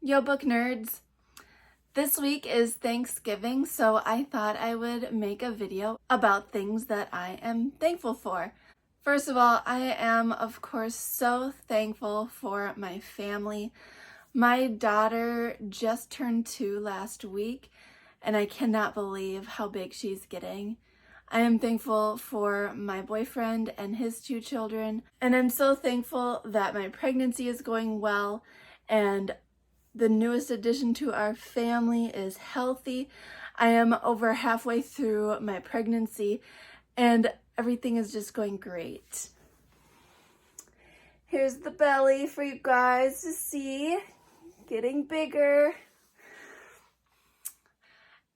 Yo, book nerds! This week is Thanksgiving, so I thought I would make a video about things that I am thankful for. First of all, I am, of course, so thankful for my family. My daughter just turned 2 last week, and I cannot believe how big she's getting. I am thankful for my boyfriend and his 2 children, and I'm so thankful that my pregnancy is going well, and the newest addition to our family is healthy. I am over halfway through my pregnancy and everything is just going great. Here's the belly for you guys to see, getting bigger.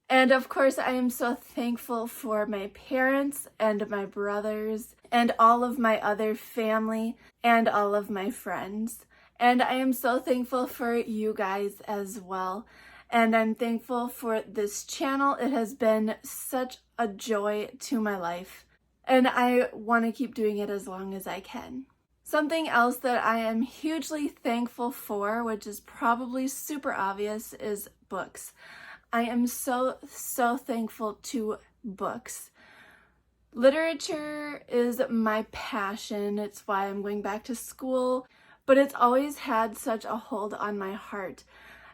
And of course, I am so thankful for my parents and my brothers and all of my other family and all of my friends. And I am so thankful for you guys as well. And I'm thankful for this channel. It has been such a joy to my life. And I want to keep doing it as long as I can. Something else that I am hugely thankful for, which is probably super obvious, is books. I am so thankful to books. Literature is my passion. It's why I'm going back to school. But it's always had such a hold on my heart.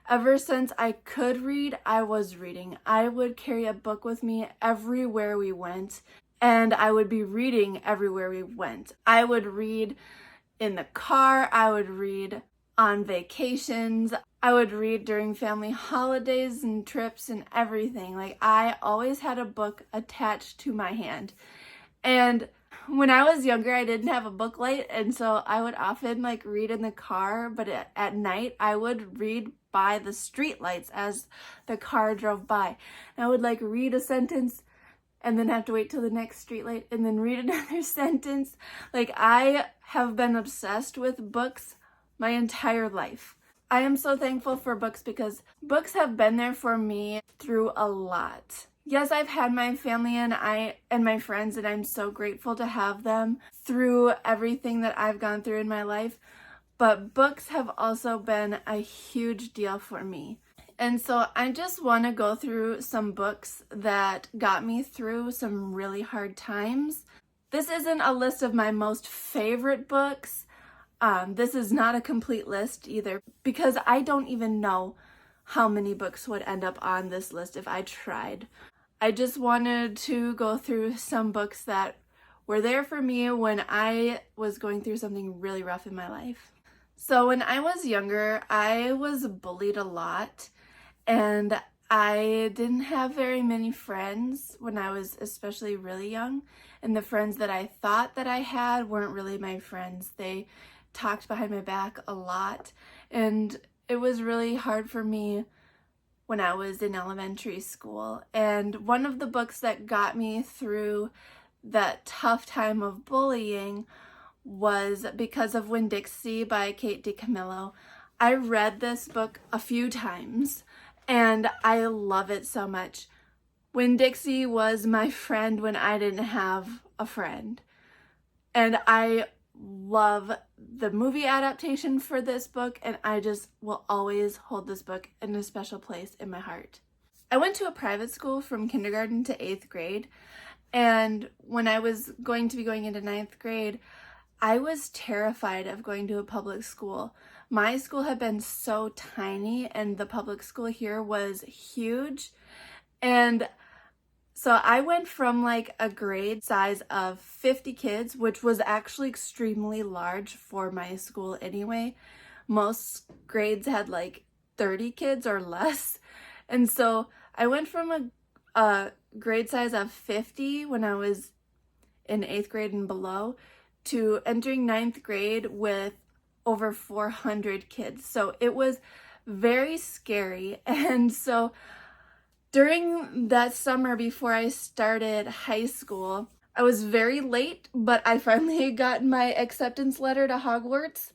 Ever since I could read, I was reading. I would carry a book with me everywhere we went, and I would be reading everywhere we went. I would read in the car, I would read on vacations, I would read during family holidays and trips and everything. Like, I always had a book attached to my hand. And when I was younger, I didn't have a book light, and so I would often read in the car, but at night I would read by the street lights as the car drove by. And I would read a sentence and then have to wait till the next street light and then read another sentence. I have been obsessed with books my entire life. I am so thankful for books because books have been there for me through a lot. Yes, I've had my family and my friends, and I'm so grateful to have them through everything that I've gone through in my life, but books have also been a huge deal for me. And so I just want to go through some books that got me through some really hard times. This isn't a list of my most favorite books. This is not a complete list either, because I don't even know how many books would end up on this list if I tried. I just wanted to go through some books that were there for me when I was going through something really rough in my life. So when I was younger, I was bullied a lot, and I didn't have very many friends when I was especially really young, and the friends that I thought that I had weren't really my friends. They talked behind my back a lot, and it was really hard for me when I was in elementary school. And one of the books that got me through that tough time of bullying was Because of Winn-Dixie by Kate DiCamillo. I read this book a few times and I love it so much. Winn-Dixie was my friend when I didn't have a friend. And I love the movie adaptation for this book, and I just will always hold this book in a special place in my heart. I went to a private school from kindergarten to 8th grade, and when I was going to be going into 9th grade, I was terrified of going to a public school. My school had been so tiny, and the public school here was huge, and so I went from a grade size of 50 kids, which was actually extremely large for my school anyway. Most grades had 30 kids or less. And so I went from a grade size of 50 when I was in 8th grade and below to entering 9th grade with over 400 kids. So it was very scary. And so during that summer before I started high school, I was very late, but I finally got my acceptance letter to Hogwarts,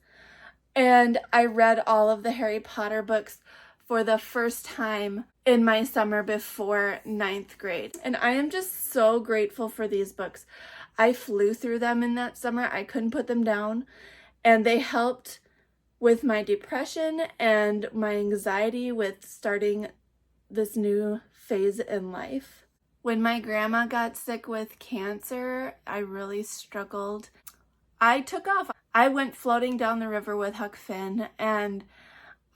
and I read all of the Harry Potter books for the first time in my summer before 9th grade. And I am just so grateful for these books. I flew through them in that summer. I couldn't put them down, and they helped with my depression and my anxiety with starting this new phase in life. When my grandma got sick with cancer, I really struggled. I took off. I went floating down the river with Huck Finn, and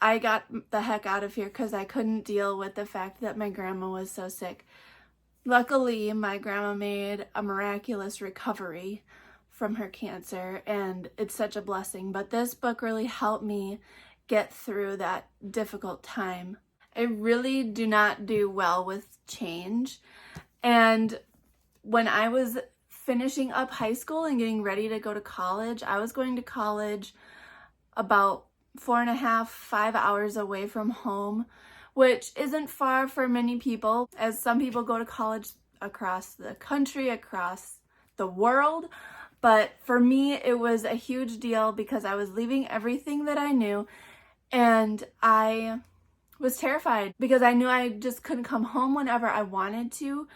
I got the heck out of here because I couldn't deal with the fact that my grandma was so sick. Luckily, my grandma made a miraculous recovery from her cancer, and it's such a blessing. But this book really helped me get through that difficult time. I really do not do well with change. And when I was finishing up high school and getting ready to go to college, I was going to college about 4.5, 5 hours away from home, which isn't far for many people, as some people go to college across the country, across the world. But for me, it was a huge deal because I was leaving everything that I knew, and I was terrified because I knew I just couldn't come home whenever I wanted to.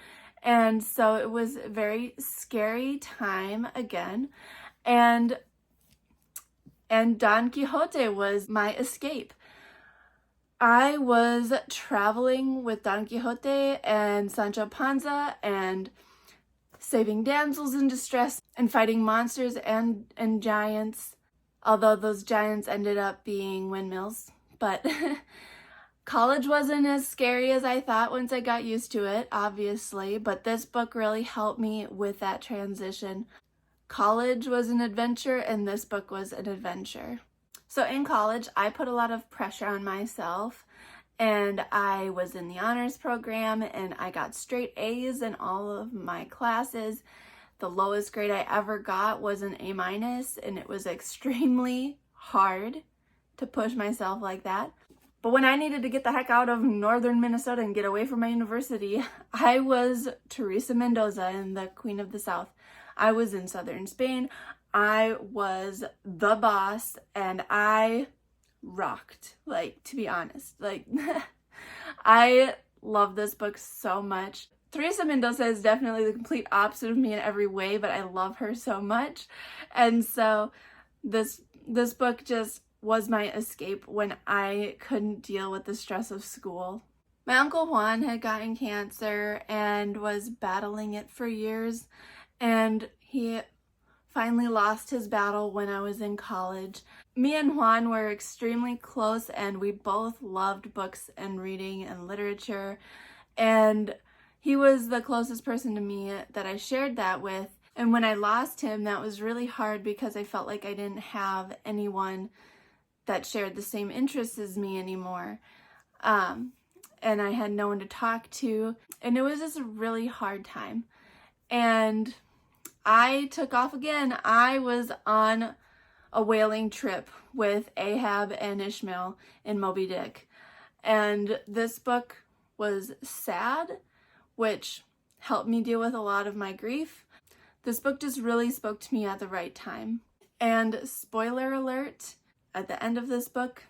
And so it was a very scary time again. And Don Quixote was my escape. I was traveling with Don Quixote and Sancho Panza and saving damsels in distress and fighting monsters and giants, although those giants ended up being windmills. But college wasn't as scary as I thought once I got used to it, obviously, but this book really helped me with that transition. College was an adventure, and this book was an adventure. So in college, I put a lot of pressure on myself, and I was in the honors program, and I got straight A's in all of my classes. The lowest grade I ever got was an A-, and it was extremely hard to push myself like that. But when I needed to get the heck out of northern Minnesota and get away from my university, I was Teresa Mendoza in The Queen of the South. I was in southern Spain. I was the boss, and I rocked, like, to be honest. Like, I love this book so much. Teresa Mendoza is definitely the complete opposite of me in every way, but I love her so much. And so this book just was my escape when I couldn't deal with the stress of school. My Uncle Juan had gotten cancer and was battling it for years, and he finally lost his battle when I was in college. Me and Juan were extremely close, and we both loved books and reading and literature, and he was the closest person to me that I shared that with. And when I lost him, that was really hard because I felt like I didn't have anyone that shared the same interests as me anymore. And I had no one to talk to, and it was just a really hard time. And I took off again. I was on a whaling trip with Ahab and Ishmael in Moby Dick. And this book was sad, which helped me deal with a lot of my grief. This book just really spoke to me at the right time. And spoiler alert, at the end of this book,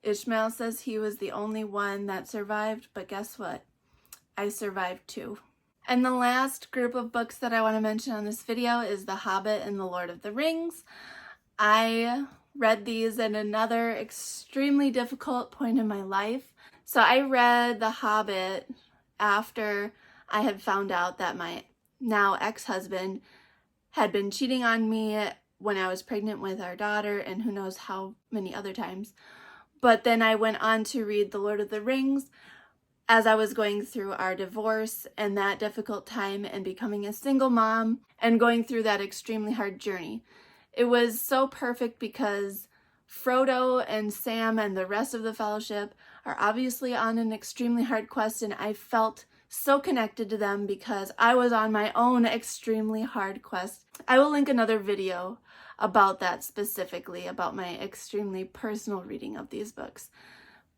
Ishmael says he was the only one that survived, but guess what? I survived too. And the last group of books that I want to mention on this video is The Hobbit and The Lord of the Rings. I read these at another extremely difficult point in my life. So I read The Hobbit after I had found out that my now ex-husband had been cheating on me when I was pregnant with our daughter, and who knows how many other times. But then I went on to read The Lord of the Rings as I was going through our divorce and that difficult time and becoming a single mom and going through that extremely hard journey. It was so perfect because Frodo and Sam and the rest of the Fellowship are obviously on an extremely hard quest, and I felt so connected to them because I was on my own extremely hard quest. I will link another video about that specifically, about my extremely personal reading of these books.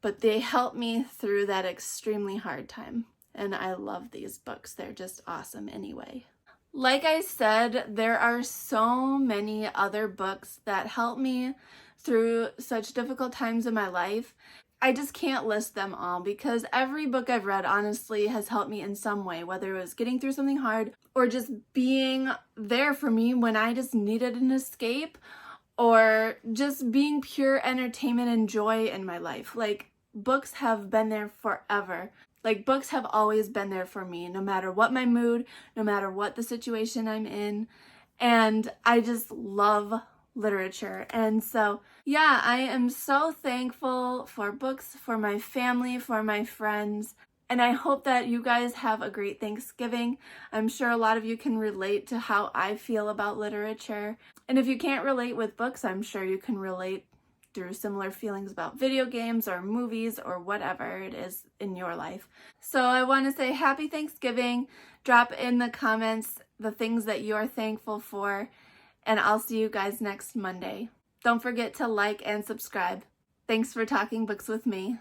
But they helped me through that extremely hard time, and I love these books. They're just awesome anyway. Like I said, there are so many other books that help me through such difficult times in my life. I just can't list them all because every book I've read honestly has helped me in some way, whether it was getting through something hard or just being there for me when I just needed an escape, or just being pure entertainment and joy in my life. Like, books have been there forever. Like, books have always been there for me, no matter what my mood, no matter what the situation I'm in. And I just love literature. And so, yeah, I am so thankful for books, for my family, for my friends. And I hope that you guys have a great Thanksgiving. I'm sure a lot of you can relate to how I feel about literature. And if you can't relate with books, I'm sure you can relate through similar feelings about video games or movies or whatever it is in your life. So I want to say happy Thanksgiving. Drop in the comments the things that you are thankful for, and I'll see you guys next Monday. Don't forget to like and subscribe. Thanks for talking books with me.